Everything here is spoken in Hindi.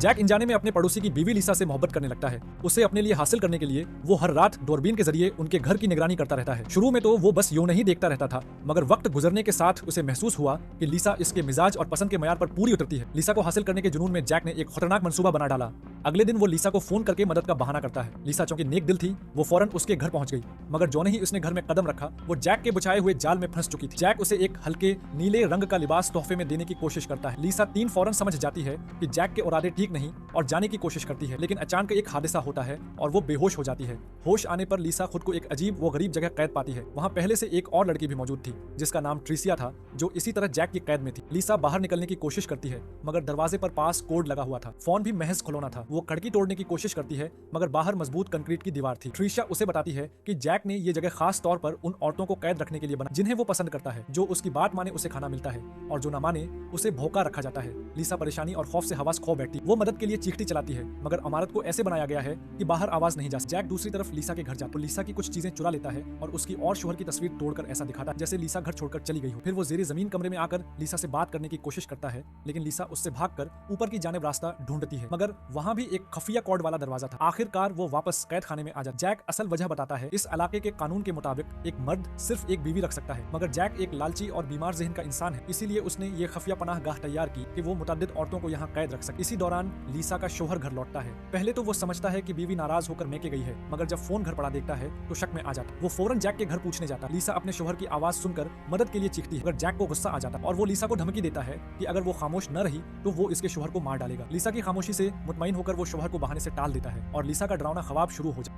जैक अनजाने में अपने पड़ोसी की बीवी लिसा से मोहब्बत करने लगता है। उसे अपने लिए हासिल करने के लिए वो हर रात दूरबीन के जरिए उनके घर की निगरानी करता रहता है। शुरू में तो वो बस यूं नहीं देखता रहता था, मगर वक्त गुजरने के साथ उसे महसूस हुआ कि लिसा इसके मिजाज और पसंद के मयार पर पूरी उतरती है। लिसा को हासिल करने के जुनून में जैक ने एक खतरनाक मंसूबा बना डाला। अगले दिन वो लिसा को फोन करके मदद का बहाना करता है। लिसा चूंकि नेक दिल थी, वो फौरन उसके घर पहुंच गई, मगर जो नहीं उसने घर में कदम रखा वो जैक के बुझाए हुए जाल में फंस चुकी थी। जैक उसे एक हल्के नीले रंग का लिबास तोहफे में देने की कोशिश करता है। लिसा फौरन समझ जाती है कि जैक के इरादे ठीक नहीं और जाने की कोशिश करती है, लेकिन अचानक एक हादसा होता है और वो बेहोश हो जाती है। होश आने पर लिसा खुद को एक अजीब व गरीब जगह कैद पाती है। वहाँ पहले से एक और लड़की भी मौजूद थी जिसका नाम ट्रिसिया था, जो इसी तरह जैक की कैद में थी। लिसा बाहर निकलने की कोशिश करती है, मगर दरवाजे पर पास कोड लगा हुआ था। फोन भी महज खुलौना था। वो खिड़की तोड़ने की कोशिश करती है, मगर बाहर मजबूत कंक्रीट की दीवार थी। ट्रिसिया उसे बताती है कि जैक ने ये जगह खास तौर पर उन औरतों को कैद रखने के लिए बना जिन्हें वो पसंद करता है, जो उसकी बात माने उसे खाना मिलता है और जो ना माने उसे भौंका रखा जाता है। लिसा परेशानी और खौफ से हवास खो बैठती। वो मदद के लिए चीखती चलाती है, मगर इमारत को ऐसे बनाया गया है कि बाहर आवाज नहीं जा सकती। जैक दूसरी तरफ लिसा के घर जाता है। लिसा की कुछ चीजें चुरा लेता है और उसकी और शोहर की तस्वीर तोड़कर ऐसा दिखाता है जैसे लिसा घर छोड़कर चली गई हो। फिर वो जेरे जमीन कमरे में आकर लिसा से बात करने की कोशिश करता है, लेकिन लिसा उससे भागकर ऊपर की जानिब रास्ता ढूंढती है, मगर वहाँ भी एक खुफिया कोड वाला दरवाजा था। आखिरकार वो वापस कैद खाने में आ जाता। जैक असल वजह बताता है। इस इलाके के कानून के मुताबिक एक मर्द सिर्फ एक बीवी रख सकता है, मगर जैक एक लालची और बीमार ज़हन का इंसान है, इसीलिए उसने ये खुफिया पनाह गाह तैयार की कि वो मुतअद्दिद औरतों को यहाँ कैद रख सके। इसी दौरान लिसा का शोहर घर लौटता है। पहले तो वो समझता है कि बीवी नाराज होकर मैके गई है, मगर जब फोन घर पड़ा देखता है तो शक में आ जाता। वो फौरन जैक के घर पूछने जाता। लिसा अपने शोहर की आवाज सुनकर मदद के लिए चीखती है, मगर जैक को गुस्सा आ जाता और वो लिसा को धमकी देता है कि अगर वो खामोश न रही तो वो इसके शोहर को मार डालेगा। लिसा की खामोशी से मुतमईन होकर वो शोहर को बहाने से टाल देता है और लिसा का डरावना ख्वाब शुरू हो जाता है।